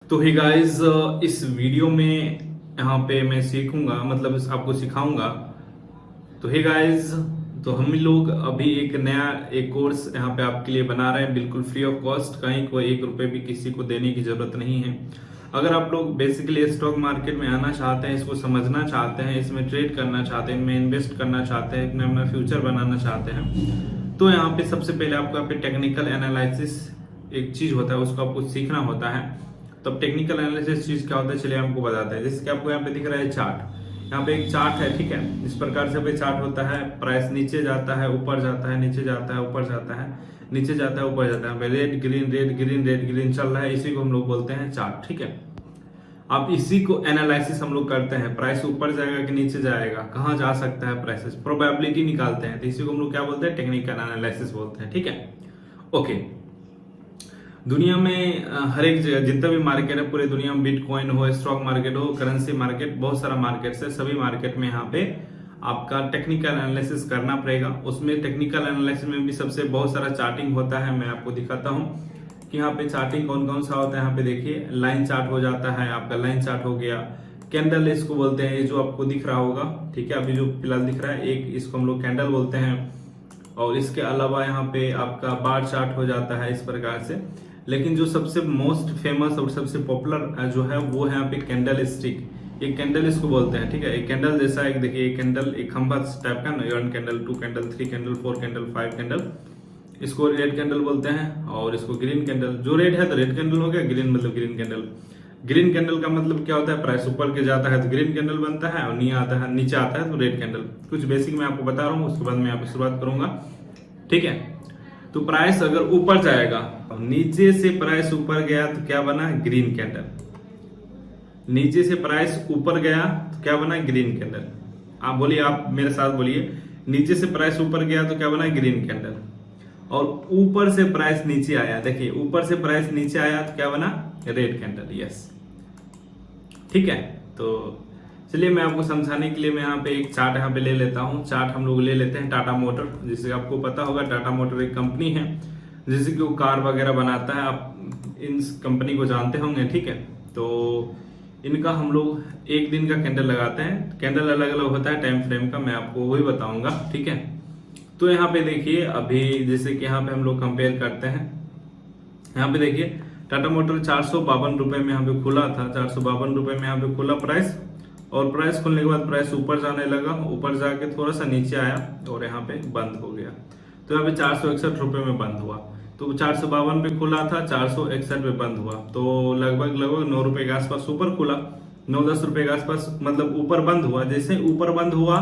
तो ही गाइस, इस वीडियो में यहाँ पे मैं सीखूंगा, मतलब आपको सिखाऊंगा। तो हे गाइस, तो हम लोग अभी एक नया कोर्स यहाँ पे आपके लिए बना रहे हैं, बिल्कुल फ्री ऑफ कॉस्ट। कहीं कोई 1 रुपए भी किसी को देने की जरूरत नहीं है। अगर आप लोग बेसिकली स्टॉक मार्केट में आना चाहते हैं, इसको समझना चाहते हैं, इसमें ट्रेड करना चाहते हैं, इनमें इन्वेस्ट करना चाहते हैं, इसमें अपना फ्यूचर बनाना चाहते हैं, तो यहाँ पे सबसे पहले आपको यहाँ पे टेक्निकल एनालिसिस एक चीज होता है, उसको आपको सीखना होता है। तब टेक्निकल एनालिसिस चीज क्या होता है, चलिए आपको बताते हैं। जैसे कि आपको यहाँ पे दिख रहा है चार्ट, यहाँ पे एक चार्ट है, ठीक है। इस प्रकार से चार्ट होता है, प्राइस नीचे जाता है, ऊपर जाता है, नीचे जाता है, ऊपर जाता है, नीचे जाता है, ऊपर जाता है, red green red green red green चल रहा है, इसी को हम लोग बोलते हैं चार्ट, ठीक है। अब इसी को एनालिसिस हम लोग करते हैं, प्राइस ऊपर जाएगा कि नीचे जाएगा, कहाँ जा सकता है प्राइसेस, प्रोबेबिलिटी निकालते हैं। तो इसी को हम लोग क्या बोलते हैं, टेक्निकल एनालिसिस बोलते हैं, ठीक है। ओके, दुनिया में हर एक जगह जितना भी मार्केट है, पूरे दुनिया में बिटकॉइन हो, स्टॉक मार्केट हो, करेंसी मार्केट, बहुत सारा मार्केट है, सभी मार्केट में यहाँ पे आपका टेक्निकल एनालिसिस करना पड़ेगा। उसमें टेक्निकल एनालिसिस में भी सबसे बहुत सारा चार्टिंग होता है। मैं आपको दिखाता हूँ कि यहाँ पे चार्टिंग कौन कौन सा होता है। यहाँ पे देखिए, लाइन चार्ट हो जाता है, आपका लाइन चार्ट हो गया, कैंडल इसको बोलते हैं, ये जो आपको दिख रहा होगा, ठीक है, अभी जो फिलहाल दिख रहा है एक, इसको हम लोग कैंडल बोलते हैं। और इसके अलावा यहाँ पे आपका बार चार्ट हो जाता है, इस प्रकार से। लेकिन जो सबसे मोस्ट फेमस और सबसे पॉपुलर जो है वो है यहाँ पे कैंडल स्टिक, एक कैंडल इसको बोलते हैं, ठीक है। एक कैंडल जैसा एक देखिए, एक कैंडल एक खंभा टाइप का ना, 1 candle 2 candle 3 candle 4 candle 5 candle, इसको रेड कैंडल बोलते हैं। और इसको ग्रीन कैंडल, जो रेड है तो रेड कैंडल हो गया, ग्रीन मतलब ग्रीन कैंडल। ग्रीन कैंडल का मतलब क्या होता है, प्राइस ऊपर के जाता है तो ग्रीन कैंडल बनता है, और नीचे आता है तो रेड कैंडल। कुछ बेसिक मैं आपको बता रहा हूँ, उसके बाद मैं यहाँ पे शुरुआत करूंगा, ठीक है। तो प्राइस अगर ऊपर जाएगा, नीचे से प्राइस ऊपर गया तो क्या बना, ग्रीन कैंडल। नीचे से प्राइस ऊपर गया तो क्या बना, ग्रीन कैंडल। आप बोलिए, आप मेरे साथ बोलिए, नीचे से प्राइस ऊपर गया तो क्या बना, ग्रीन कैंडल। और ऊपर से प्राइस नीचे आया, देखिए ऊपर से प्राइस नीचे आया तो क्या बना, रेड कैंडल, यस, ठीक है। तो चलिए मैं आपको समझाने के लिए मैं यहाँ पे एक चार्ट यहाँ पे ले लेता हूँ। चार्ट हम लोग ले लेते हैं टाटा मोटर, जिससे आपको पता होगा टाटा मोटर एक कंपनी है जिससे कि वो कार वगैरह बनाता है, आप इन कंपनी को जानते होंगे, ठीक है। तो इनका हम लोग एक दिन का कैंडल लगाते हैं, कैंडल अलग अलग होता है टाइम फ्रेम का, मैं आपको वही बताऊंगा, ठीक है। तो यहाँ पे देखिए, अभी जैसे कि यहाँ पे हम लोग कंपेयर करते हैं, यहाँ पे देखिए टाटा मोटर 452 रुपए में यहाँ पे खुला था, 452 रुपए में यहाँ पे खुला प्राइस, और प्राइस खुलने के बाद प्राइस ऊपर जाने लगा, ऊपर जाके थोड़ा सा नीचे आया और यहाँ पे बंद हो गया। तो यहाँ पे 461 रुपए में बंद हुआ। तो 452 पे खुला था, 461 पे बंद हुआ, तो लगभग 9 रुपए के आसपास ऊपर खुला, 9-10 रुपए के आसपास, मतलब ऊपर बंद हुआ। जैसे ऊपर बंद हुआ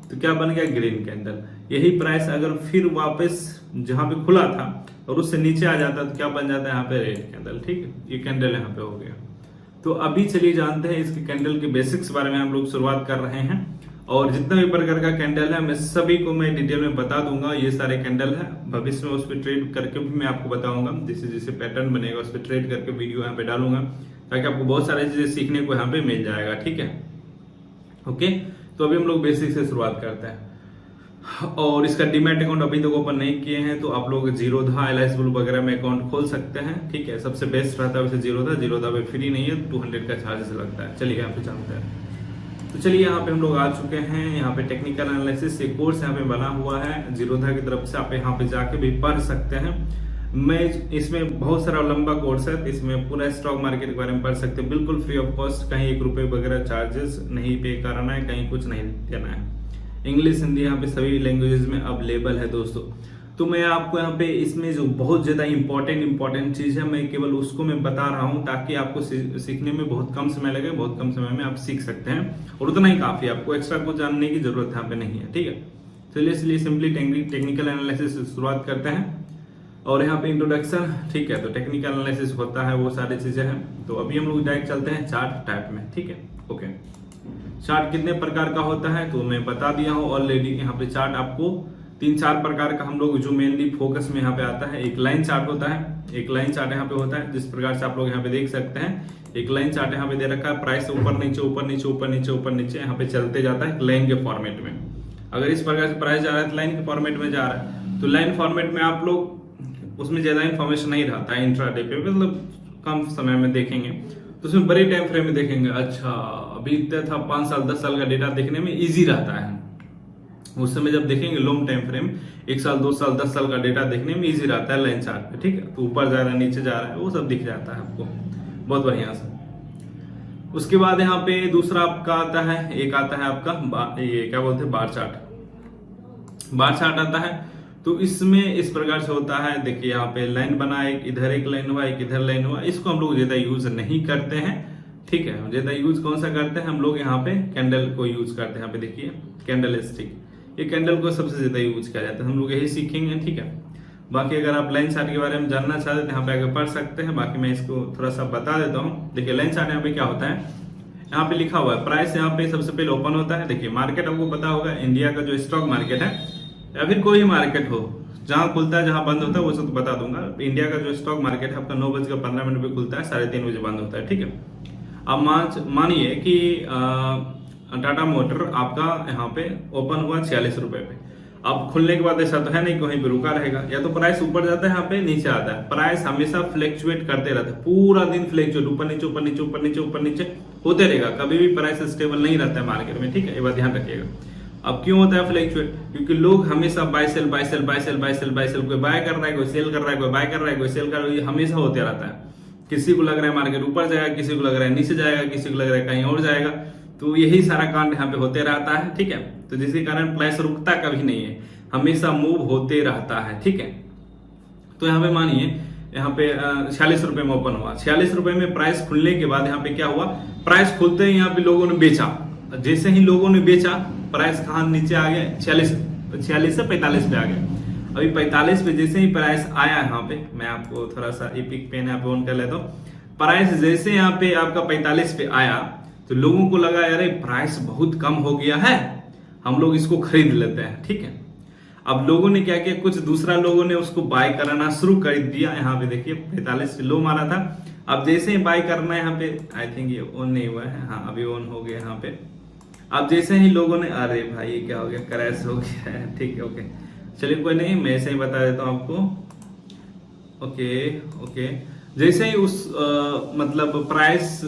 तो क्या बन गया, ग्रीन कैंडल। यही प्राइस अगर फिर वापस जहां पे खुला था और उससे नीचे आ जाता तो क्या बन जाता है, यहाँ पे रेड कैंडल, ठीक है। ये कैंडल यहाँ पे हो गया। तो अभी चलिए जानते हैं इसके कैंडल के बेसिक्स बारे में हम लोग शुरुआत कर रहे हैं। और जितना भी प्रकार का कैंडल है मैं सभी को मैं डिटेल में बता दूंगा। ये सारे कैंडल है, भविष्य में उस पर ट्रेड करके भी मैं आपको बताऊंगा, जैसे जैसे पैटर्न बनेगा उस पर ट्रेड करके वीडियो यहाँ पे डालूंगा, ताकि आपको बहुत सारी चीजें सीखने को यहाँ पे मिल जाएगा, ठीक है। ओके, तो अभी हम लोग बेसिक से शुरुआत करते हैं। और इसका डीमैट अकाउंट अभी तक ओपन नहीं किए हैं तो आप लोग जीरोधा, एलआईसी ब्लू वगैरह में अकाउंट खोल सकते हैं, ठीक है। सबसे बेस्ट रहता है वैसे जीरोधा पे फ्री नहीं है, 200 का चार्जेस लगता है। चलिए यहाँ पे चलते हैं। तो चलिए यहाँ पे हम लोग आ चुके हैं, यहाँ पे टेक्निकल एनालिसिस एक कोर्स यहाँ पे बना हुआ है जीरोधा की तरफ से, आप यहाँ पे जाके भी पढ़ सकते हैं। मैं इसमें बहुत सारा लंबा कोर्स है, इसमें पूरा स्टॉक मार्केट के बारे में पढ़ सकते हैं, बिल्कुल फ्री ऑफ कॉस्ट। कहीं 1 रुपए वगैरह चार्जेस नहीं पे करना है, कहीं कुछ नहीं देना है। इंग्लिश हिंदी यहाँ पे सभी लैंग्वेजेस में अवेलेबल है दोस्तों। तो मैं आपको यहाँ पे इसमें जो बहुत ज्यादा इंपॉर्टेंट चीज है, मैं केवल उसको मैं बता रहा हूँ, ताकि आपको सीखने में बहुत कम समय लगे, बहुत कम समय में आप सीख सकते हैं, और उतना ही काफी, आपको एक्स्ट्रा कुछ जानने की जरूरत यहाँ पे नहीं है, ठीक है। चलिए इसलिए सिंपली टेक्निकल एनालिसिस से शुरुआत करते हैं। और यहाँ पे इंट्रोडक्शन, ठीक है, तो टेक्निकल एनालिसिस होता है, वो सारी चीजें हैं। तो अभी हम लोग डायरेक्ट चलते हैं चार्ट टाइप में, ठीक है। ओके, चार्ट कितने प्रकार का होता है तो मैं बता दिया हूँ ऑलरेडी। यहाँ पे चार्ट आपको 3-4 प्रकार का हम लोग जो मेनली फोकस में यहाँ पे आता है। एक लाइन चार्ट होता है, एक लाइन चार्ट यहाँ पे होता है, जिस प्रकार से आप लोग यहाँ पे देख सकते हैं। एक लाइन चार्ट यहाँ पे दे रखा है, प्राइस ऊपर नीचे ऊपर नीचे ऊपर नीचे ऊपर नीचे यहाँ पे चलते जाता है लाइन के फॉर्मेट में। अगर इस प्रकार से प्राइस जा रहा है तो लाइन के फॉर्मेट में जा रहा है, तो लाइन फॉर्मेट में आप लोग उसमें ज्यादा इन्फॉर्मेशन नहीं रहता है इंट्राडे पे, मतलब कम समय में देखेंगे। तो उसमें बड़े टाइम फ्रेम में देखेंगे, अच्छा अभी इतना था 5 साल 10 साल का डेटा देखने में इजी रहता है। उस समय जब देखेंगे लॉन्ग टाइम फ्रेम 1 साल 2 साल 10 साल का डेटा देखने में इजी रहता है लाइन चार्ट पे, ठीक है। तो ऊपर जा रहा है नीचे जा रहा है वो सब दिख जाता है आपको बहुत बढ़िया से। उसके बाद यहाँ पे दूसरा आपका आता है, एक आता है आपका ये क्या बोलते हैं बार चार्ट। बार चार्ट आता है तो इसमें इस प्रकार से होता है, देखिए यहाँ पे लाइन बना, एक इधर एक लाइन हुआ एक इधर लाइन हुआ। इसको हम लोग ज्यादा यूज नहीं करते हैं, ठीक है। ज्यादा यूज कौन सा करते हैं हम लोग, यहाँ पे कैंडल को यूज करते हैं। यहाँ पे देखिए कैंडल स्टिक, ये कैंडल को सबसे ज्यादा यूज किया जाता है, हम लोग यही सीखेंगे, ठीक है। बाकी अगर आप लाइन चार्ट के बारे में जानना चाहते हैं तो यहाँ पे आगे पढ़ सकते हैं। बाकी मैं इसको थोड़ा सा बता देता हूँ। देखिए लाइन चार्ट यहाँ पे क्या होता है, यहाँ पे लिखा हुआ है प्राइस, यहाँ पे सबसे पहले ओपन होता है। देखिए मार्केट आपको पता होगा, इंडिया का जो स्टॉक मार्केट है या फिर कोई मार्केट हो, जहां खुलता है जहां बंद होता है वो सब बता दूंगा। इंडिया का जो स्टॉक मार्केट है आपका 9:15 पे खुलता है, 3:30 बजे बंद होता है, ठीक है। अब मानिए कि टाटा मोटर आपका यहाँ पे ओपन हुआ 46 रुपए पे। अब खुलने के बाद ऐसा तो है नहीं कहीं पे रुका रहेगा, या तो प्राइस ऊपर जाता है यहाँ पे नीचे आता है। प्राइस हमेशा फ्लक्चुएट करते रहता है, पूरा दिन फ्लक्चुएट ऊपर नीचे ऊपर नीचे ऊपर नीचे ऊपर नीचे होते रहेगा, कभी भी प्राइस स्टेबल नहीं रहता है मार्केट में, ठीक है। ये बात ध्यान रखिएगा। अब क्यों होता है फ्लक्चुएट, क्योंकि लोग हमेशा buy sell buy sell buy sell buy sell buy sell, कोई बाय कर रहा है कोई सेल कर रहा है, कोई बाय कर रहा है कोई सेल कर रहा है, ये हमेशा होते रहता है। किसी को लग रहा है मार्केट ऊपर जाएगा, किसी को लग रहा है नीचे जाएगा, किसी को लग रहा है कहीं और जाएगा। तो यही सारा कांड यहाँ पे होते रहता है, ठीक है। तो जिसके कारण प्राइस रुकता कभी नहीं है, हमेशा मूव होते रहता है, ठीक है। तो यहाँ पे मानिए यहाँ पे 46 रुपए में ओपन हुआ, 46 रुपए में प्राइस खुलने के बाद यहाँ पे क्या हुआ, प्राइस खुलते ही यहाँ पे लोगों ने बेचा। जैसे ही लोगों ने बेचा प्राइस कहाँ नीचे आ गया, 46 से 45 पे आ गया। अभी 45 पे जैसे ही प्राइस आया, यहाँ पे मैं आपको थोड़ा सा इपिक पेन यहाँ पे ऑन कर लेता हूँ। प्राइस जैसे यहाँ पे आपका 45 पे आया तो लोगों को लगा यार प्राइस बहुत कम हो गया है, हम लोग इसको खरीद लेते हैं, ठीक है। अब लोगों ने क्या किया, कुछ दूसरा लोगों ने उसको बाय कराना शुरू कर दिया। यहाँ पे देखिए 45 पे लो मारा था, अब जैसे ही बाय करना है यहाँ पे, आई थिंक ये ऑन नहीं हुआ है, हाँ अभी ऑन हो गया यहाँ पे। अब जैसे ही लोगों ने, अरे भाई ये क्या हो गया, क्रैश हो गया है, ठीक है ओके चलिए कोई नहीं, मैं ऐसे ही बता देता हूँ आपको। ओके जैसे ही उस मतलब प्राइस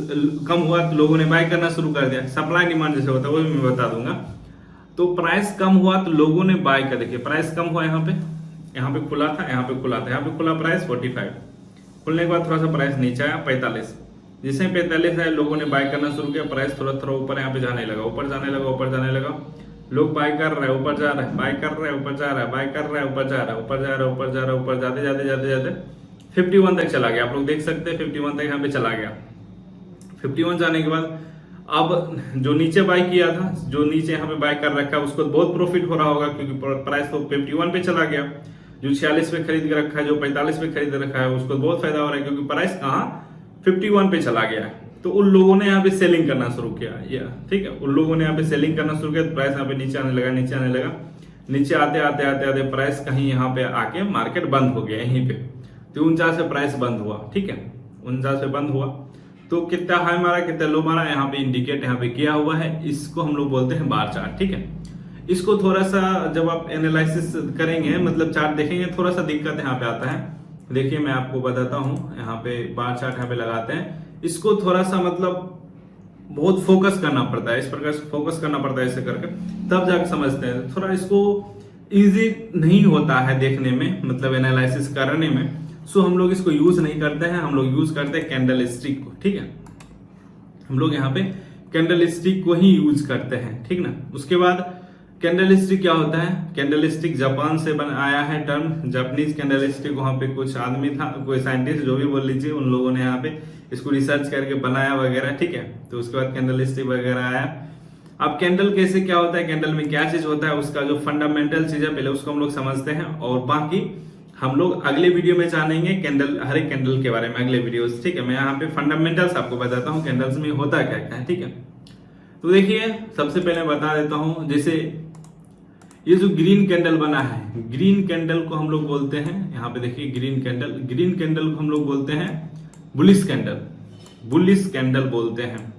कम हुआ तो लोगों ने बाय करना शुरू कर दिया। सप्लाई डिमांड जैसे होता है वो भी मैं बता दूंगा। तो प्राइस कम हुआ तो लोगों ने बाय कर, देखिए प्राइस कम हुआ, यहाँ पे खुला था, यहाँ पे खुला था, यहाँ पे खुला प्राइस 45, खुलने के बाद थोड़ा सा प्राइस नीचे आया 45। जैसे 45 है लोगों ने बाय करना शुरू किया, प्राइस थोड़ा थोड़ा ऊपर यहाँ पे जाने लगा, ऊपर जाने लगा, ऊपर जाने लगा। लोग बाय कर रहे हैं, ऊपर जा रहा है, बाय कर रहे हैं, ऊपर जा रहा है, बाय कर रहे हैं, ऊपर जा रहा है, ऊपर जा रहा है, ऊपर जा रहा है, ऊपर जाते जाते जाते जाते 51 तक चला गया। आप लोग देख सकते हैं 51 तक यहाँ पे चला गया। 51 जाने के बाद अब जो नीचे बाय किया था, जो नीचे यहाँ पे बाय कर रखा है उसको बहुत प्रॉफिट हो रहा होगा, क्योंकि प्राइस तो 51 पे चला गया। जो 46 पे खरीद के रखा है, जो 45 पे खरीद रखा है, उसको बहुत फायदा हो रहा है, क्योंकि प्राइस कहाँ 51 पे चला गया है। तो उन लोगों ने यहाँ पे सेलिंग करना शुरू किया, या ठीक है, उन लोगों ने यहाँ पे सेलिंग करना शुरू किया, प्राइस यहाँ पे नीचे आने लगा, नीचे आने लगा, नीचे आते आते आते आते प्राइस कहीं यहाँ पे आके मार्केट बंद हो गया यहीं पे। तो 49 पे प्राइस बंद हुआ, ठीक है, 49 पे बंद हुआ। तो कितना हाई मारा कितना लो मारा यहाँ पे इंडिकेट यहाँ पे किया हुआ है, इसको हम लोग बोलते हैं बार चार्ट, ठीक है। इसको थोड़ा सा जब आप एनालिसिस करेंगे, मतलब चार्ट देखेंगे, थोड़ा सा दिक्कत यहाँ पे आता है। देखिए मैं आपको बताता हूँ, यहाँ पे बार चार्ट यहाँ पे लगाते हैं, इसको थोड़ा सा मतलब बहुत फोकस करना पड़ता है, इस प्रकार से फोकस करना पड़ता है ऐसे करके, तब जाकर समझते हैं। थोड़ा इसको इजी नहीं होता है देखने में, मतलब एनालिसिस करने में। सो हम लोग इसको यूज नहीं करते हैं, हम लोग यूज करते हैं कैंडल स्टिक को, ठीक है। हम लोग यहाँ पे कैंडल स्टिक को ही यूज करते हैं, ठीक ना। उसके बाद कैंडल स्टिक क्या होता है, कैंडल स्टिक जापान से आया है टर्म, जापानीज कैंडल स्टिक। वहां पे कुछ आदमी था, कोई साइंटिस्ट जो भी बोल लीजिए, उन लोगों ने यहाँ पे इसको रिसर्च करके बनाया वगैरह, ठीक है। तो उसके बाद कैंडल स्टिक वगैरह आया। अब कैंडल कैसे क्या होता है, कैंडल में क्या चीज होता है, उसका जो फंडामेंटल चीज है पहले उसको हम लोग समझते हैं, और बाकी हम लोग अगले वीडियो में जानेंगे कैंडल, हर एक कैंडल के बारे में अगले वीडियोस, ठीक है। मैं यहाँ पे फंडामेंटल्स आपको बताता हूँ कैंडल्स में होता क्या क्या है, ठीक है। तो देखिए सबसे पहले बता देता हूँ, जैसे ये जो ग्रीन कैंडल बना है, ग्रीन कैंडल को हम लोग बोलते हैं, यहाँ पे देखिए ग्रीन कैंडल, ग्रीन कैंडल को हम लोग बोलते हैं बुलिश कैंडल, बुलिश कैंडल बोलते हैं।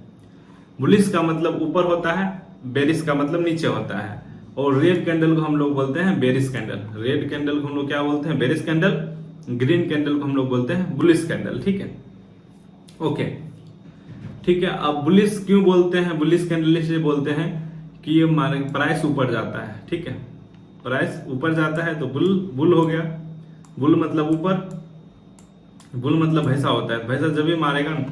बुलिश का मतलब ऊपर होता है, बेरिश का मतलब नीचे होता है। और रेड कैंडल को हम लोग बोलते हैं बेरिश कैंडल, रेड कैंडल को हम लोग क्या बोलते हैं, बेरिश कैंडल। ग्रीन कैंडल को हम लोग बोलते हैं बुलिश कैंडल, ठीक है ओके। ठीक है। अब बुलिश क्यों बोलते हैं, बुलिश कैंडल इसलिए बोलते हैं कि ये प्राइस ऊपर जाता है, ठीक है, प्राइस ऊपर जाता है तो बुल हो गया। बुल मतलब ऊपर, बुल मतलब भैंसा होता है। भैंसा जब भी मारेगा ना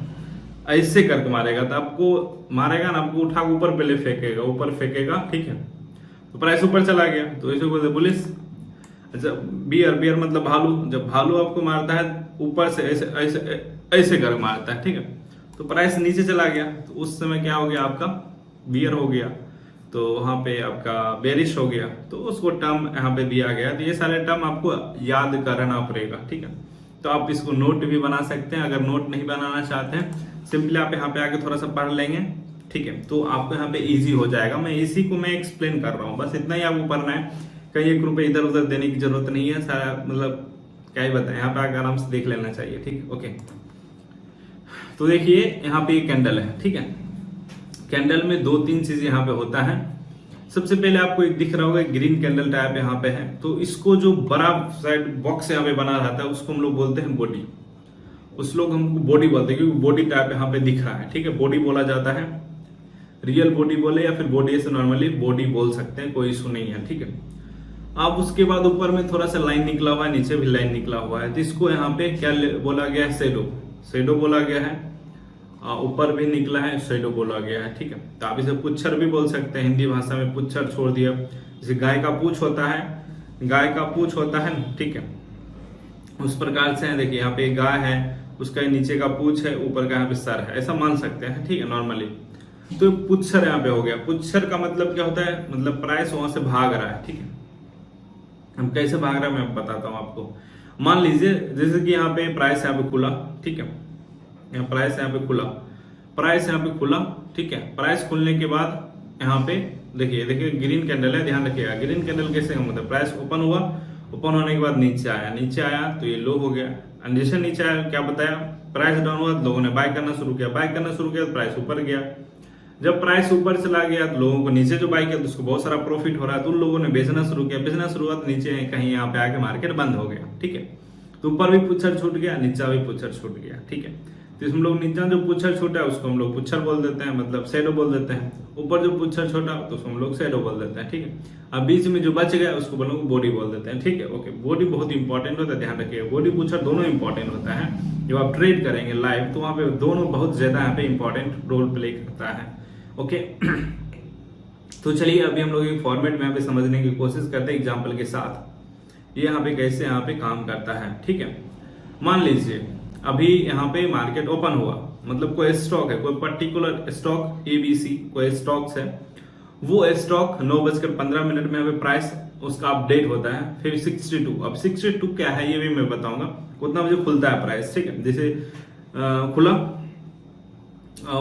ऐसे करके मारेगा तो आपको मारेगा ना, आपको उठा ऊपर पहले फेंकेगा, ऊपर फेंकेगा, ठीक है, तो प्राइस ऊपर चला गया तो इसे बोलते बुलिश। अच्छा, बियर, बियर मतलब भालू, जब भालू आपको मारता है ऊपर से ऐसे ऐसे ऐसे कर मारता है, ठीक है, तो प्राइस नीचे चला गया तो उस समय क्या हो गया, आपका बियर हो गया, तो वहां पे आपका बेरिश हो गया, तो उसको टर्म यहाँ पे दिया गया। तो ये सारे टर्म आपको याद करना पड़ेगा, ठीक है। तो आप इसको नोट भी बना सकते हैं, अगर नोट नहीं बनाना चाहते हैं सिंपली आप यहाँ पे आके थोड़ा सा पढ़ लेंगे, ठीक है, तो आपको यहाँ पे इजी हो जाएगा। मैं इसी को मैं एक्सप्लेन कर रहा हूँ, बस इतना ही आपको पढ़ना है। कहीं 1 रुपये इधर उधर देने की जरूरत नहीं है, सारा मतलब क्या ही बताएं, यहाँ पे आकर आराम से देख लेना चाहिए, ठीक है, ओके। तो देखिए यहाँ पे एक कैंडल है, ठीक है, कैंडल में 2-3 चीज यहाँ पे होता है। सबसे पहले आपको एक दिख रहा होगा ग्रीन कैंडल टाइप यहाँ पे है, तो इसको जो बड़ा साइड बॉक्स यहाँ पे बना रहता है उसको हम लोग बोलते हैं बॉडी। उस लोग हमको बॉडी बोलते हैं क्योंकि बॉडी टाइप यहाँ पे दिख रहा है, ठीक है, बॉडी बोला जाता है। रियल बॉडी बोले या फिर बॉडी ऐसे नॉर्मली बॉडी बोल सकते हैं, कोई इशू नहीं है, ठीक है। अब उसके बाद ऊपर में थोड़ा सा लाइन निकला हुआ है, नीचे भी लाइन निकला हुआ है, तो इसको यहाँ पे क्या बोला गया है, शेडो, शेडो बोला गया है। ऊपर भी निकला है, शेडो बोला गया है, ठीक है। तो आप इसे पुच्छर भी बोल सकते हैं, हिंदी भाषा में पुच्छर छोड़ दिया। जैसे गाय का पूछ होता है, गाय का पूछ होता है, ठीक है, उस प्रकार से देखिए यहाँ पे गाय है, उसका नीचे का पूछ है, ऊपर का यहाँ पे सर है, ऐसा मान सकते हैं, ठीक है, नॉर्मली। तो पुच्छर यहाँ पे हो गया। पुच्छर का मतलब क्या होता है, मतलब प्राइस वहां से भाग रहा है, ठीक है। हम कैसे भाग रहा है मैं बताता हूँ आपको। मान लीजिए जैसे कि यहाँ पे प्राइस यहाँ पे खुला, ठीक है, यहाँ प्राइस यहाँ पे खुला, प्राइस यहाँ पे खुला, ठीक है। प्राइस खुलने के बाद यहाँ पे देखिए, देखिए ग्रीन कैंडल है, ध्यान रखिएगा। ग्रीन कैंडल कैसे हम मतलब प्राइस ओपन हुआ, ओपन होने के बाद नीचे आया, नीचे आया तो ये लो हो गया। जैसे नीचे आया क्या बताया, प्राइस डाउन हुआ तो लोगों ने बाय करना शुरू किया, बाय करना शुरू किया तो प्राइस ऊपर गया। जब प्राइस ऊपर चला गया तो लोगों को नीचे जो बाय किया तो उसको बहुत सारा प्रॉफिट हो रहा है, तो उन लोगों ने बेचना शुरू किया, बेचना शुरू हुआ तो नीचे कहीं यहाँ पे आके मार्केट बंद हो गया, ठीक है। तो ऊपर भी पुच्छर छूट गया, नीचा भी पुच्छर छूट गया, ठीक है। तो इसमें लोग नीचा जो पुच्छर छूटा है उसको हम लोग पुच्छर बोल देते हैं, मतलब शेडो बोल देते हैं। ऊपर जो पुच्छर छोटा तो उसको हम लोग शेडो बोल देते हैं, ठीक है। अब बीच में जो बच गया उसको लोग बॉडी बोल देते हैं, ठीक है, ओके। बॉडी बहुत इंपॉर्टेंट होता है, ध्यान रखिए, बॉडी पुच्छर दोनों इंपॉर्टेंट होता है। जब आप ट्रेड करेंगे लाइव तो वहां पे दोनों बहुत ज्यादा यहाँ पे इंपॉर्टेंट रोल प्ले करता है, ओके। तो चलिए अभी हम लोग एक फॉर्मेट में यहाँ पे समझने की कोशिश करते हैं एग्जाम्पल के साथ, ये यहाँ पे कैसे यहाँ पे काम करता है, ठीक है। मान लीजिए अभी यहाँ पे मार्केट ओपन हुआ, मतलब कोई स्टॉक है, कोई पर्टिकुलर स्टॉक ABC कोई स्टॉक्स है, वो स्टॉक 9:15 में यहाँ पे प्राइस उसका अपडेट होता है। फिर 62, अब 62 क्या है ये भी मैं बताऊंगा, उतना मुझे खुलता है प्राइस, ठीक है। जैसे खुला,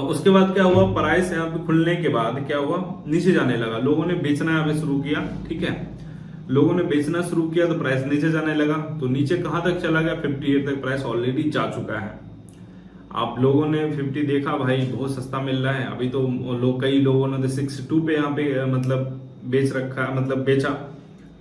उसके बाद क्या हुआ, प्राइस यहाँ पे खुलने के बाद क्या हुआ, नीचे जाने लगा, लोगों ने बेचना यहाँ पे शुरू किया, ठीक है। लोगों ने बेचना शुरू किया तो प्राइस नीचे जाने लगा, तो नीचे कहां तक चला गया, 58 तक प्राइस ऑलरेडी जा चुका है। आप लोगों ने 50 देखा भाई बहुत सस्ता मिल रहा है, अभी तो लोग कई लोगों ने 62 पे यहाँ पे मतलब बेच रखा, मतलब बेचा,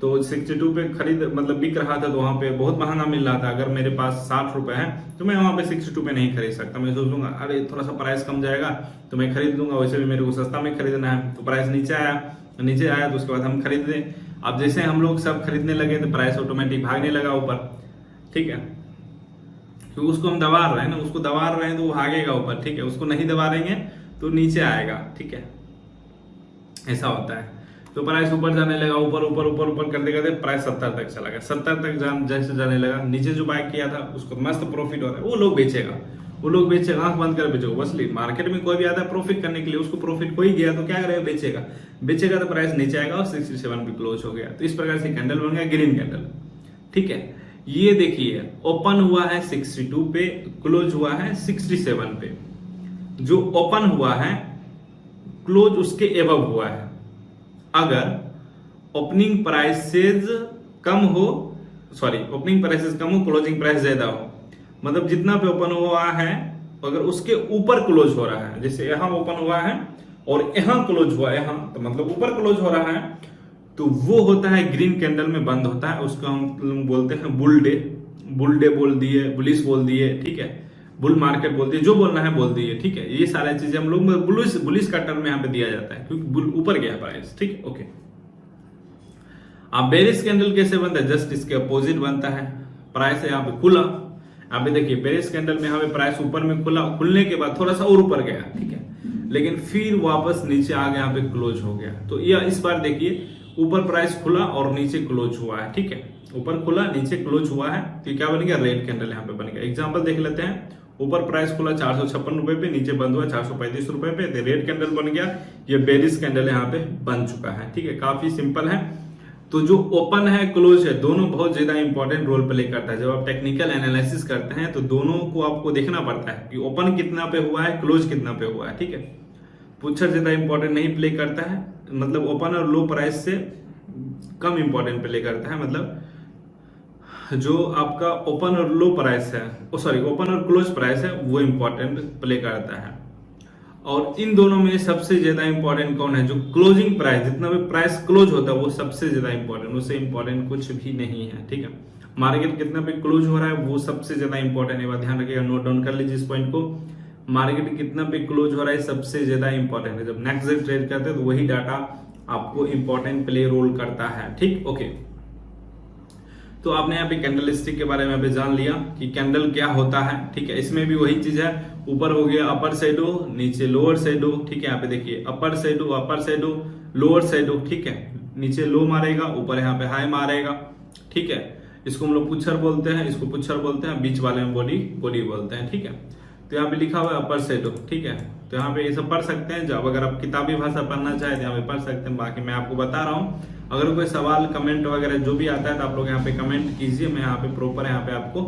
तो 62 पे खरीद मतलब बिक रहा था, तो वहां पे बहुत महंगा मिल रहा था। अगर मेरे पास 60 रुपए है तो मैं वहां पे 62 पे नहीं खरीद सकता, मैं सोच लूंगा अरे थोड़ा सा प्राइस कम जाएगा तो मैं खरीद लूंगा, वैसे भी मेरे को सस्ता में खरीदना है। तो प्राइस नीचे आया तो उसके बाद हम खरीदे। अब जैसे हम लोग सब खरीदने लगे तो प्राइस ऑटोमेटिक भागने लगा ऊपर, ठीक है, तो उसको हम दबा रहे हैं ना, उसको दबा रहे हैं तो वो भागेगा ऊपर, ठीक है। उसको नहीं दबा देंगे तो नीचे आएगा, ठीक है, ऐसा होता है। तो प्राइस ऊपर जाने लगा, ऊपर ऊपर ऊपर ऊपर करते करते प्राइस 70 तक चला गया, 70 तक जैसे जाने लगा, नीचे जो बाय किया था उसको मस्त प्रॉफिट हो रहा है, वो लोग बेचेगा, आंख बंद कर बेचेगा। बस मार्केट में कोई भी आता है प्रॉफिट करने के लिए, उसको प्रॉफिट हो ही गया तो क्या करेगा, बेचेगा तो प्राइस नीचे आएगा और 67 पे क्लोज हो गया। तो इस प्रकार से कैंडल बन गया ग्रीन कैंडल, ठीक है। ये देखिए ओपन हुआ है 62 पे, क्लोज हुआ है 67 पे। जो ओपन हुआ है क्लोज उसके एबव हुआ है। अगर ओपनिंग प्राइसेस कम हो, ओपनिंग प्राइसेस कम हो, क्लोजिंग प्राइस ज्यादा हो, मतलब जितना पे ओपन हुआ है अगर उसके ऊपर क्लोज हो रहा है, जैसे यहां ओपन हुआ है और यहां क्लोज हुआ, यहां तो मतलब ऊपर क्लोज हो रहा है, तो वो होता है ग्रीन कैंडल में बंद होता है। उसको हम बोलते हैं बुल डे बोल दिए, बुलिश बोल दिए, ठीक है। बुल मार्केट बोलती है, जो बोलना है बोल दिए, ठीक है। ये सारी चीजें हम लोग बुलिश का टर्म यहाँ पे दिया जाता है, क्योंकि बुल ऊपर गया प्राइस, ठीक है, ओके। अब बेरिश कैंडल कैसे बनता है, जस्ट इसके अपोजिट बनता है। प्राइस है यहाँ पे खुला, अभी देखिए बेरिश कैंडल में यहाँ पे प्राइस ऊपर में खुला, खुलने के बाद थोड़ा सा और ऊपर गया, ठीक है, लेकिन फिर वापस नीचे आ गया, यहाँ पे क्लोज हो गया। तो यह इस बार देखिए ऊपर प्राइस खुला और नीचे क्लोज हुआ है, ठीक है, ऊपर खुला नीचे क्लोज हुआ है, तो क्या बन गया, रेड कैंडल यहाँ पे बन गया। एग्जांपल देख लेते हैं, ऊपर प्राइस खुला 456 रुपए पे, नीचे बंद हुआ 435 रुपए पे, तो रेड कैंडल बन गया, ये बेरिश कैंडल यहाँ पे बन चुका है, ठीक है, काफी सिंपल है। तो जो ओपन है क्लोज है दोनों बहुत ज्यादा इंपॉर्टेंट रोल प्ले करता है। जब आप टेक्निकल एनालिसिस करते हैं तो दोनों को आपको देखना पड़ता है कि ओपन कितना पे हुआ है, क्लोज कितना पे हुआ है, ठीक है। पुच्छर ज्यादा इंपॉर्टेंट नहीं प्ले करता है, मतलब ओपन और लो प्राइस से कम इंपॉर्टेंट प्ले करता है। मतलब जो आपका ओपन और लो प्राइस है, सॉरी ओपन और क्लोज प्राइस है, वो इंपॉर्टेंट प्ले करता है। और इन दोनों में सबसे ज्यादा इंपॉर्टेंट कौन है, जो क्लोजिंग प्राइस, जितना भी प्राइस क्लोज होता है वो सबसे ज्यादा इंपॉर्टेंट, उससे इंपॉर्टेंट कुछ भी नहीं है, ठीक है। मार्केट कितना पे क्लोज हो रहा है वो सबसे ज्यादा इंपॉर्टेंट है, ध्यान रखिएगा, नोट डाउन कर लीजिए इस पॉइंट को। मार्केट कितना पे क्लोज हो रहा है सबसे ज्यादा इंपॉर्टेंट है। जब नेक्स्ट डे ट्रेड करते हैं तो वही डाटा आपको इंपॉर्टेंट प्ले रोल करता है, ठीक, ओके। तो आपने यहाँ पे कैंडल स्टिक के बारे में यहाँ पे जान लिया कि कैंडल क्या होता है, ठीक है। इसमें भी वही चीज है, ऊपर हो गया अपर शैडो, नीचे लोअर शैडो, ठीक है। यहाँ पे देखिए अपर शैडो लोअर शैडो, ठीक है, नीचे लो मारेगा, ऊपर यहाँ पे हाई मारेगा, ठीक है। इसको हम लोग पुच्छर बोलते हैं, इसको पुच्छर बोलते हैं, बीच वाले में बॉडी बोलते हैं, ठीक है। तो यहाँ पे लिखा हुआ है अपर शैडो, ठीक है। तो यहाँ पे ये सब पढ़ सकते हैं, जब अगर आप किताबी भाषा पढ़ना चाहे तो यहाँ पे पढ़ सकते हैं। बाकी मैं आपको बता रहा हूँ, अगर कोई सवाल कमेंट वगैरह जो भी आता है तो आप लोग यहाँ पे कमेंट कीजिए, मैं यहाँ पे प्रॉपर यहाँ पे आपको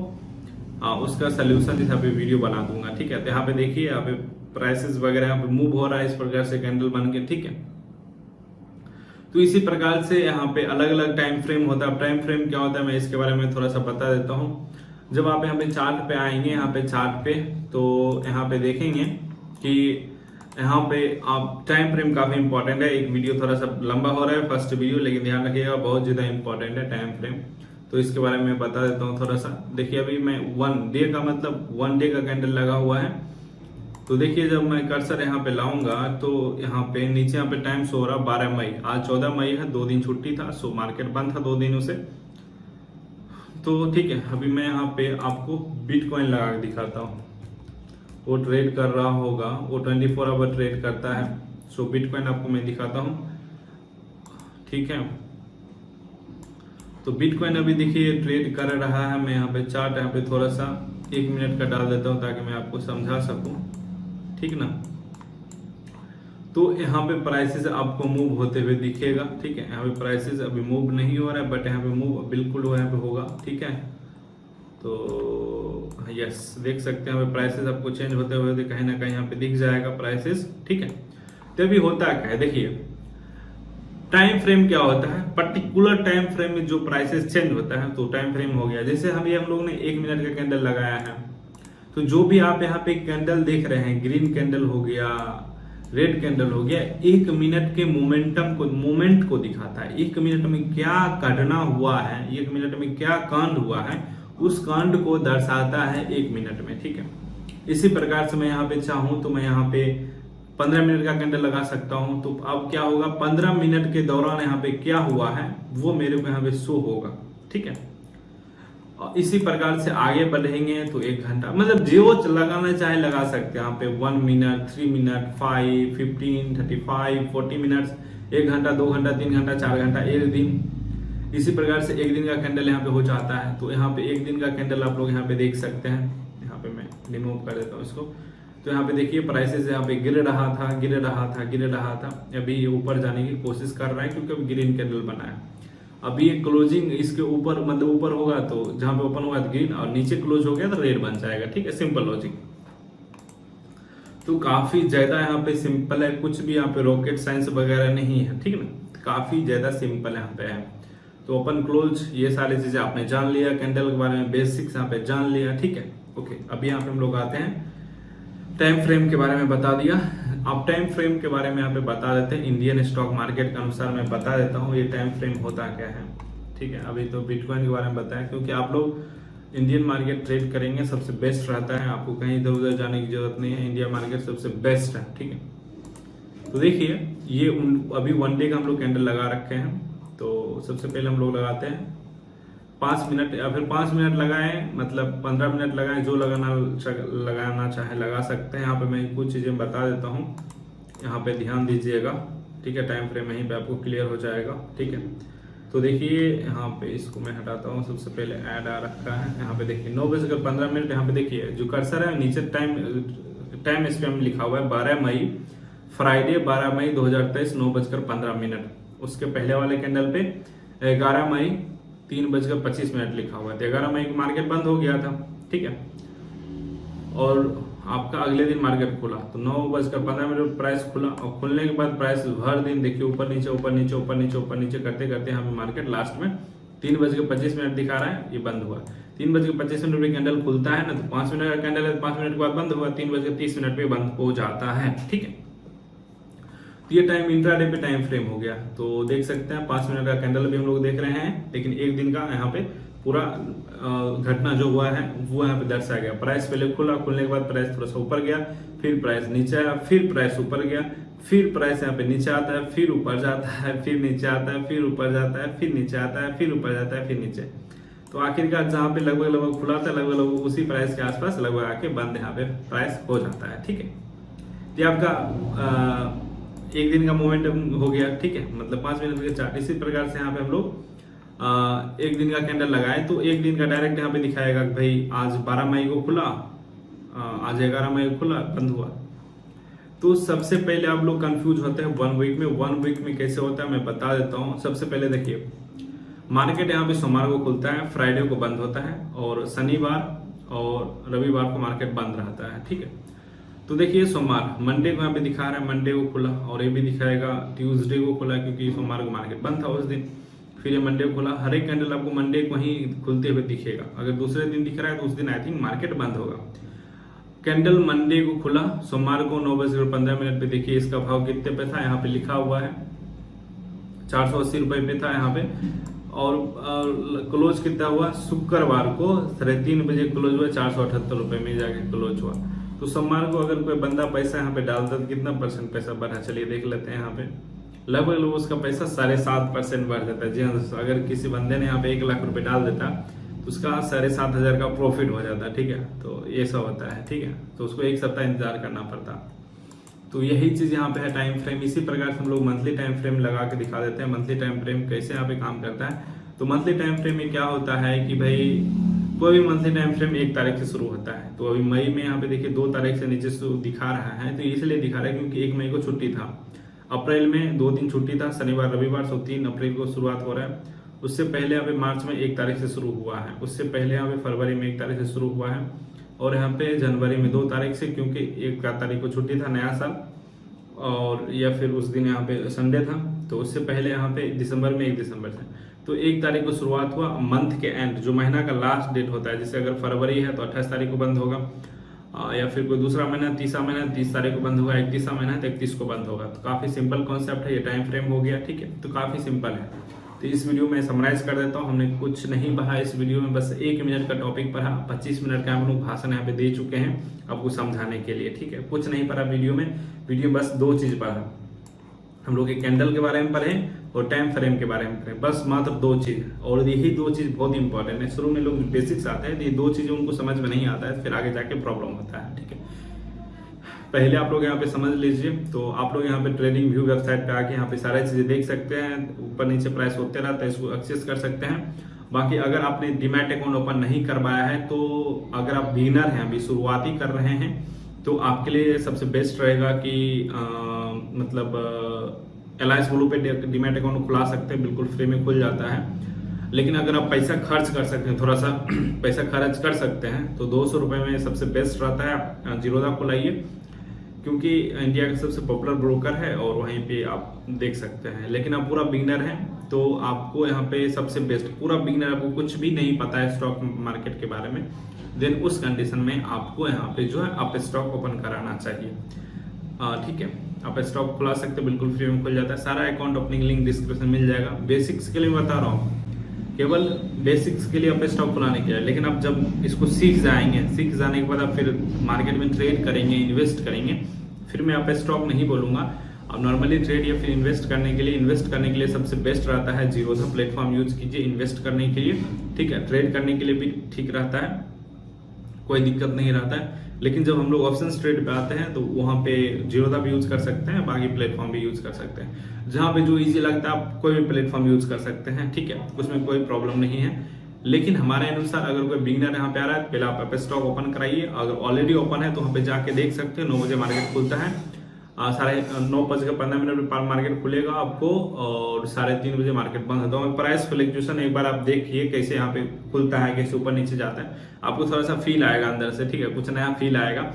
उसका सोल्यूशन यहाँ पे वीडियो बना दूंगा, ठीक है। तो यहाँ पे देखिए, यहाँ पे प्राइसेस वगैरह यहाँ पे मूव हो रहा है इस प्रकार से कैंडल बन के, ठीक है। तो इसी प्रकार से यहाँ पे अलग अलग टाइम फ्रेम होता है। टाइम फ्रेम क्या होता है मैं इसके बारे में थोड़ा सा बता देता हूँ। जब आप यहाँ पे चार्ट पे आएंगे, यहाँ पे चार्ट पे, तो यहाँ पे देखेंगे कि यहाँ पे आप टाइम फ्रेम काफी इंपॉर्टेंट है। एक वीडियो थोड़ा सा लंबा हो रहा है फर्स्ट वीडियो, लेकिन ध्यान रखिएगा बहुत ज्यादा इंपॉर्टेंट है टाइम फ्रेम। तो इसके बारे में बता देता हूँ थोड़ा सा। देखिए अभी मैं 1 डे का, मतलब 1 डे का कैंडल लगा हुआ है। तो देखिए जब मैं कर्सर यहाँ पे लाऊंगा तो यहाँ पे नीचे यहाँ पे टाइम शो हो रहा 12 मई, आज 14 मई है, 2 दिन छुट्टी था, सो मार्केट बंद था 2 दिनों से। तो ठीक है, अभी मैं यहाँ पे आपको बिटकॉइन लगा के दिखाता हूँ। वो ट्रेड कर रहा होगा, वो 24 आवर ट्रेड करता है। सो बिटकॉइन आपको मैं दिखाता हूँ, ठीक है। तो बिटकॉइन अभी देखिए ट्रेड कर रहा है। मैं यहाँ पे चार्ट यहाँ पे थोड़ा सा 1 मिनट का डाल देता हूँ ताकि मैं आपको समझा सकूं, ठीक ना। तो यहाँ पे प्राइसेस आपको मूव होते हुए दिखेगा, ठीक है। यहाँ पे प्राइसेस अभी मूव नहीं हो रहा है, बट यहाँ पे मूव बिल्कुल यहाँ पे होगा, ठीक है। तो यस, देख सकते हैं यहाँ पे प्राइसेस आपको चेंज होते हुए कहीं ना कहीं यहाँ पे दिख जाएगा प्राइसेस, ठीक है। तो अभी होता क्या है, देखिए टाइम फ्रेम क्या होता है, पर्टिकुलर टाइम फ्रेम में जो प्राइसेस चेंज होता है तो टाइम फ्रेम हो गया। जैसे हम लोग ने 1 मिनट का कैंडल लगाया है, तो जो भी आप यहाँ पे कैंडल देख रहे हैं, ग्रीन कैंडल हो गया, रेड कैंडल हो गया, 1 मिनट के मोमेंट को दिखाता है। 1 मिनट में क्या घटना हुआ है, 1 मिनट में क्या कांड हुआ है, उस कांड को दर्शाता है 1 मिनट में, ठीक है। इसी प्रकार से मैं यहाँ पे चाहूं तो मैं यहाँ पे 15 मिनट का कैंडल लगा सकता हूं। तो अब क्या होगा, 15 मिनट के दौरान यहाँ पे क्या हुआ है वो मेरे को यहाँ पे शो होगा, ठीक है। और इसी प्रकार से आगे बढ़ेंगे तो 1 घंटा, मतलब जो लगाना चाहे लगा सकते हैं। यहाँ पे 1 मिनट, 3 मिनट, 5, 15, 35, 40 मिनट्स, 1 घंटा, 2 घंटा, 3 घंटा, 4 घंटा, 1 दिन। इसी प्रकार से 1 दिन का कैंडल यहाँ पे हो जाता है। तो यहाँ पे 1 दिन का कैंडल आप लोग यहाँ पे देख सकते हैं। यहाँ पे मैं रिमूव कर देता हूँ इसको। तो यहाँ पे देखिए प्राइसेस यहाँ पे गिर रहा था, अभी ये ऊपर जाने की कोशिश कर रहा है क्योंकि अभी ग्रीन कैंडल बना है। अभी ये क्लोजिंग इसके ऊपर, मतलब ऊपर होगा तो जहां पे ओपन होगा तो ग्रीन, और नीचे क्लोज हो गया तो रेड बन जाएगा, ठीक है। Simple logic. तो काफी ज्यादा यहाँ पे सिंपल है, कुछ भी यहाँ पे रॉकेट साइंस वगैरह नहीं है, ठीक है ना। काफी ज्यादा सिंपल यहाँ पे है। तो ओपन क्लोज ये सारी चीजें आपने जान लिया, कैंडल के बारे में बेसिक्स यहाँ पे जान लिया, ठीक है, ओके। अभी यहाँ पे हम लोग आते हैं, टाइम फ्रेम के बारे में बता दिया। अब टाइम फ्रेम के बारे में यहाँ पे बता देते हैं। इंडियन स्टॉक मार्केट के अनुसार मैं बता देता हूँ ये टाइम फ्रेम होता क्या है, ठीक है। अभी तो बिटकॉइन के बारे में बताया, क्योंकि आप लोग इंडियन मार्केट ट्रेड करेंगे सबसे बेस्ट रहता है, आपको कहीं इधर उधर जाने की जरूरत नहीं है, इंडिया मार्केट सबसे बेस्ट है। ठीक है, तो देखिए ये अभी 1 डे का हम लोग कैंडल लगा रखे हैं। तो सबसे पहले हम लोग लगाते हैं 5 मिनट या फिर 5 मिनट लगाएं, मतलब 15 मिनट लगाएं, जो लगाना चाहे लगा सकते हैं। यहाँ पे मैं कुछ चीजें बता देता हूँ, यहाँ पे ध्यान दीजिएगा। ठीक है, टाइम फ्रेम यहीं पे आपको क्लियर हो जाएगा। ठीक है, तो देखिए यहाँ पे इसको मैं हटाता हूँ। सबसे पहले ऐड आ रखा है, यहाँ पे देखिए 9:15। यहाँ पे देखिए जो कर्सर है नीचे टाइम इस पे हम लिखा हुआ है 12 मई, फ्राइडे 12 मई 2023 9:15। उसके पहले वाले कैंडल पे 11 मई 3:25 लिखा हुआ था। 11 मई को मार्केट बंद हो गया था। ठीक है, और आपका अगले दिन मार्केट खुला तो 9:15 प्राइस खुला, और खुलने के बाद प्राइस भर दिन देखिए ऊपर नीचे ऊपर नीचे ऊपर नीचे ऊपर नीचे करते करते यहाँ पे मार्केट लास्ट में 3:25 दिखा रहा है, ये बंद हुआ। 3:25 पे कैंडल खुलता है ना, तो 5 मिनट का कैंडल है, 5 मिनट के बाद बंद हुआ, 3:30 पे बंद हो जाता है। ठीक है, तो ये टाइम इंट्राडे पे टाइम फ्रेम हो गया। तो देख सकते हैं 5 मिनट का कैंडल भी हम लोग देख रहे हैं, लेकिन एक दिन का यहाँ पे पूरा घटना जो हुआ है वो यहाँ पे दर्शाया गया। प्राइस पहले खुला, खुलने के बाद प्राइस थोड़ा सा ऊपर गया, फिर प्राइस नीचे आया, फिर प्राइस ऊपर गया, फिर प्राइस यहाँ पे नीचे आता है, फिर ऊपर जाता है, फिर नीचे आता है, फिर ऊपर जाता है, फिर नीचे आता है, फिर ऊपर जाता है, फिर नीचे। तो आखिरकार जहाँ पे लगभग खुला था लगभग उसी प्राइस के आसपास लगभग आके बंद यहाँ पे प्राइस हो जाता है। ठीक है, ये आपका एक दिन का मोमेंटम हो गया। ठीक है, मतलब 5 मिनट के चार्ट। इसी प्रकार से यहाँ पे हम लोग एक दिन का कैंडल लगाए तो एक दिन का डायरेक्ट यहाँ पे दिखाएगा कि भाई आज 12 मई को खुला, आज 11 मई को खुला, बंद हुआ। तो सबसे पहले आप लोग कंफ्यूज होते हैं 1 वीक में। 1 वीक में कैसे होता है मैं बता देता हूँ। सबसे पहले देखिए मार्केट यहाँ पे सोमवार को खुलता है, फ्राइडे को बंद होता है, और शनिवार और रविवार को मार्केट बंद रहता है। ठीक है, तो देखिए सोमवार मंडे को यहाँ पे दिखा रहा है, मंडे को खुला, और ये भी दिखाएगा ट्यूसडे को खुला क्योंकि सोमवार को मार्केट बंद था उस दिन। फिर ये मंडे को खुला, हर एक कैंडल आपको मंडे को ही खुलते हुए दिखेगा। अगर दूसरे दिन दिख रहा है तो उस दिन आई थिंक मार्केट बंद होगा। कैंडल मंडे को खुला, सोमवार को 9:15 पे देखिए इसका भाव कितने पे था, यहाँ पे लिखा हुआ है 480 रुपए पे था यहाँ पे, और क्लोज कितना हुआ शुक्रवार को 3:30 बजे क्लोज हुआ, 478 रुपए में जाके क्लोज हुआ। तो सोमवार को अगर कोई बंदा पैसा यहाँ पे डालता तो कितना % पैसा बढ़ा, चलिए देख लेते हैं। यहाँ पे लगभग उसका पैसा 7.5% बढ़ जाता है। जी हाँ, अगर किसी बंदे ने यहाँ पे 1 लाख रुपए डाल देता तो उसका 7,500 का प्रॉफिट हो जाता। ठीक है, तो ये सब होता है। ठीक है, तो उसको 1 सप्ताह इंतजार करना पड़ता। तो यही चीज यहाँ पे है टाइम फ्रेम। इसी प्रकार से हम लोग मंथली टाइम फ्रेम लगा के दिखा देते हैं मंथली टाइम फ्रेम कैसे यहाँ पे काम करता है। तो मंथली टाइम फ्रेम में क्या होता है कि भाई कोई भी मंथली टाइम फ्रेम 1 तारीख से शुरू होता है। तो अभी मई में यहाँ पे देखिए 2 तारीख से नीचे दिखा रहा है, तो इसलिए दिखा रहा है क्योंकि 1 मई को छुट्टी था। अप्रैल में 2 दिन छुट्टी था, शनिवार रविवार, तो 3 अप्रैल को शुरुआत हो रहा है। उससे पहले यहाँ पे मार्च में 1 तारीख से शुरू हुआ है, उससे पहले यहाँ पे फरवरी में 1 तारीख से शुरू हुआ है, और यहाँ पे जनवरी में 2 तारीख से, क्योंकि 1 तारीख को छुट्टी था नया साल, और या फिर उस दिन यहाँ पे संडे था। तो उससे पहले यहाँ पे दिसंबर में 1 दिसंबर से, तो 1 तारीख को शुरुआत हुआ। मंथ के एंड जो महीना का लास्ट डेट होता है, जैसे अगर फरवरी है तो 28 तारीख को बंद होगा, या फिर कोई दूसरा महीना 30वां महीना 30 तारीख को बंद होगा, 31वां महीना तो 31 को बंद होगा। तो काफी सिंपल कॉन्सेप्ट है, ये टाइम फ्रेम हो गया। ठीक है, तो काफी सिंपल है। तो इस वीडियो में समराइज कर देता हूँ, हमने कुछ नहीं पढ़ा इस वीडियो में, बस 1 मिनट का टॉपिक पढ़ा, 25 मिनट का हम लोग भाषण यहाँ पे दे चुके हैं आपको समझाने के लिए। ठीक है, कुछ नहीं पढ़ा वीडियो में, वीडियो बस 2 चीज पढ़ा, हम लोग कैंडल के बारे में पढ़े और टाइम फ्रेम के बारे में पढ़े, बस मात्र 2 चीज। और यही 2 चीज बहुत इंपॉर्टेंट है। शुरू में लोग बेसिक्स आते हैं तो ये 2 चीजें उनको समझ में नहीं आता है, फिर आगे जाके प्रॉब्लम होता है। ठीक है, पहले आप लोग यहाँ पे समझ लीजिए। तो आप लोग यहाँ पे ट्रेडिंग व्यू वेबसाइट पे आके यहाँ पे सारी चीजें देख सकते हैं, ऊपर नीचे प्राइस होते रहता है, इसको एक्सेस कर सकते हैं। बाकी अगर आपने डीमैट अकाउंट ओपन नहीं करवाया है, तो अगर आप बिगिनर हैं, अभी शुरुआती कर रहे हैं, तो आपके लिए सबसे बेस्ट रहेगा कि एलायंस ब्लू पे डीमैट अकाउंट खुला सकते हैं, बिल्कुल फ्री में खुल जाता है। लेकिन अगर आप पैसा खर्च कर सकते हैं, थोड़ा सा पैसा खर्च कर सकते हैं, तो 200 रुपए में सबसे बेस्ट रहता है जीरोधा खुलाइए, क्योंकि इंडिया का सबसे पॉपुलर ब्रोकर है और वहीं पे आप देख सकते हैं। लेकिन आप पूरा बिगिनर हैं तो आपको यहाँ पे सबसे बेस्ट, पूरा बिगिनर आपको कुछ भी नहीं पता है स्टॉक मार्केट के बारे में, देन उस कंडीशन में आपको यहाँ पे जो है आप स्टॉक ओपन कराना चाहिए। ठीक है, आप स्टॉक खुला सकते हैं, बिल्कुल फ्री में खुल जाता है। सारा अकाउंट ओपनिंग लिंक डिस्क्रिप्शन मिल जाएगा। बेसिक्स के लिए बता रहा हूँ, केवल बेसिक्स के लिए अपने स्टॉक खुलाने के लिए। लेकिन अब जब इसको सीख जाएंगे, सीख जाने के बाद आप फिर मार्केट में ट्रेड करेंगे, इन्वेस्ट करेंगे, फिर मैं आप स्टॉक नहीं बोलूंगा। अब नॉर्मली ट्रेड या फिर इन्वेस्ट करने के लिए सबसे बेस्ट रहता है जीरोधा प्लेटफॉर्म यूज कीजिए इन्वेस्ट करने के लिए, ठीक है। ट्रेड करने के लिए भी ठीक रहता है, कोई दिक्कत नहीं रहता है। लेकिन जब हम लोग ऑप्शन ट्रेड पे आते हैं तो वहाँ पे जीरोधा भी यूज कर सकते हैं, बाकी प्लेटफॉर्म भी यूज कर सकते हैं। जहाँ पे जो इजी लगता है आप कोई भी प्लेटफॉर्म यूज कर सकते हैं, ठीक है, उसमें कोई प्रॉब्लम नहीं है। लेकिन हमारे अनुसार अगर कोई बिगिनर यहाँ पे आ रहा है, पहले आप स्टॉक ओपन कराइए। अगर ऑलरेडी ओपन है तो वहाँ पे जाके देख सकते हैं। 9 बजे मार्केट खुलता है, 9:15 पर मार्केट खुलेगा आपको, और 3:30 बजे मार्केट बंद होता है। प्राइस फ्लक्चुएशन एक बार आप देखिए कैसे यहाँ पे खुलता है, कैसे ऊपर नीचे जाता है, आपको थोड़ा सा फील आएगा अंदर से, ठीक है, कुछ नया फील आएगा।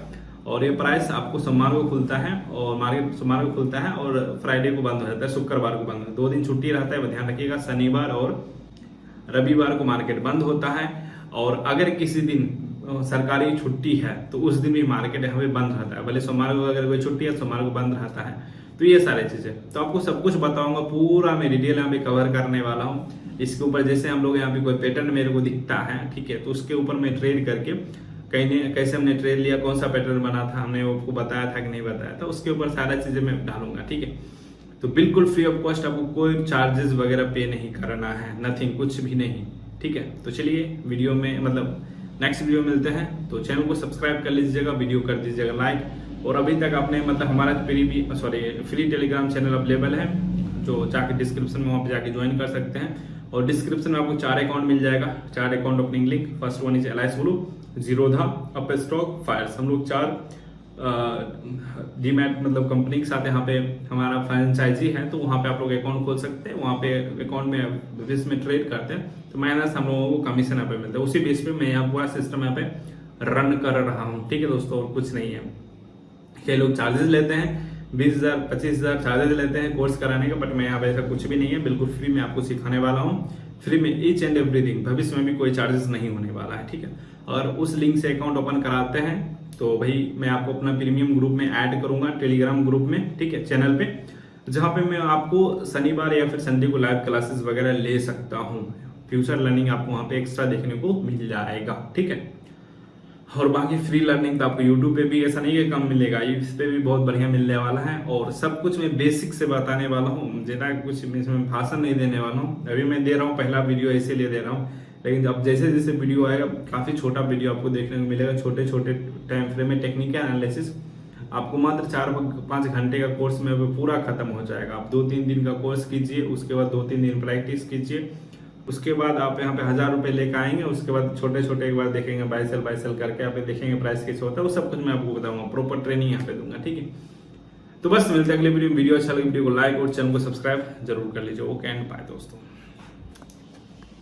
और ये प्राइस आपको सोमवार को खुलता है, और मार्केट सोमवार को खुलता है और फ्राइडे को बंद हो जाता है, शुक्रवार को बंद हो, 2 दिन छुट्टी रहता है, ध्यान रखिएगा। शनिवार और रविवार को मार्केट बंद होता है, और अगर किसी दिन सरकारी छुट्टी है तो उस दिन भी मार्केट यहाँ पे बंद रहता है। भले सोमवार को अगर कोई छुट्टी है, सोमवार को बंद रहता है। तो ये सारी चीजें तो आपको सब कुछ बताऊंगा, पूरा मैं डिटेल यहाँ पे कवर करने वाला हूँ। इसके ऊपर जैसे हम लोग यहाँ पे कोई पैटर्न मेरे को दिखता है, ठीक है, तो उसके ऊपर मैं ट्रेड करके कैसे हमने ट्रेड लिया, कौन सा पैटर्न बना था, हमने आपको बताया था कि नहीं बताया था, उसके ऊपर सारा चीजें मैं डालूंगा, ठीक है। तो बिल्कुल फ्री ऑफ कॉस्ट, आपको कोई चार्जेस वगैरह पे नहीं करना है, नथिंग, कुछ भी नहीं, ठीक है। तो चलिए वीडियो में नेक्स्ट वीडियो मिलते हैं। तो चैनल को सब्सक्राइब कर लीजिएगा, वीडियो कर दीजिएगा लाइक, और अभी तक आपने हमारा फ्री टेलीग्राम चैनल अवेलेबल है, जो जाके डिस्क्रिप्शन में वहाँ पे जाके ज्वाइन कर सकते हैं। और डिस्क्रिप्शन में आपको 4 अकाउंट मिल जाएगा, 4 account opening link. First one is Alice Blue, Zerodha, Upstox, Fyers. हम लोग 4 डीमैट कंपनी के साथ यहाँ पे हमारा फ्रेंचाइजी है, तो वहाँ पे आप लोग अकाउंट खोल सकते हैं। वहाँ पे अकाउंट में बेस में ट्रेड करते हैं तो माइनस हम लोगों को कमीशन यहाँ पे मिलता है। उसी बेस पे मैं यहाँ पूरा सिस्टम यहाँ पे रन कर रहा हूँ, ठीक है दोस्तों, और कुछ नहीं है। कई लोग चार्जेस लेते हैं, 20,000 25,000 चार्जेस लेते हैं कोर्स कराने का, बट मैं यहाँ पे ऐसा कुछ भी नहीं है, बिल्कुल फ्री में आपको सिखाने वाला हूँ, फ्री में ईच एंड एवरीथिंग। भविष्य में भी कोई चार्जेस नहीं होने वाला है, ठीक है। और उस लिंक से अकाउंट ओपन कराते हैं तो भाई मैं आपको अपना प्रीमियम ग्रुप में ऐड करूंगा, टेलीग्राम ग्रुप में, ठीक है, चैनल पे, जहां पे मैं आपको शनिवार या फिर संडे को लाइव क्लासेस वगैरह ले सकता हूं। फ्यूचर लर्निंग आपको वहां पे एक्स्ट्रा देखने को मिल जाएगा, ठीक है। और बाकी फ्री लर्निंग तो आपको यूट्यूब पे भी ऐसा नहीं है कम मिलेगा, इस पे भी बहुत बढ़िया मिलने वाला है। और सब कुछ मैं बेसिक से बताने वाला हूँ, ज्यादा कुछ इसमें भाषण नहीं देने वाला हूँ। अभी मैं दे रहा हूँ पहला वीडियो इसीलिए दे रहा हूँ, लेकिन अब जैसे जैसे वीडियो आएगा काफी छोटा वीडियो आपको देखने को मिलेगा, छोटे छोटे टाइम फ्रेम में टेक्निकल एनालिसिस आपको मात्र 4-5 घंटे का कोर्स में पूरा खत्म हो जाएगा। आप 2-3 दिन का कोर्स कीजिए, उसके बाद 2-3 दिन प्रैक्टिस कीजिए, उसके बाद आप यहाँ पे 1000 रुपए लेकर आएंगे। उसके बाद छोटे छोटे एक बार देखेंगे, बाय सेल करके आप देखेंगे प्राइस कैसे होता है, वो सब कुछ मैं आपको बताऊंगा, प्रॉपर ट्रेनिंग यहाँ पे दूंगा, ठीक है। तो बस मिलते हैं अगले वीडियो अच्छा लगे वीडियो को लाइक और चैनल को सब्सक्राइब जरूर कर लीजिए। ओके एंड बाय दोस्तों।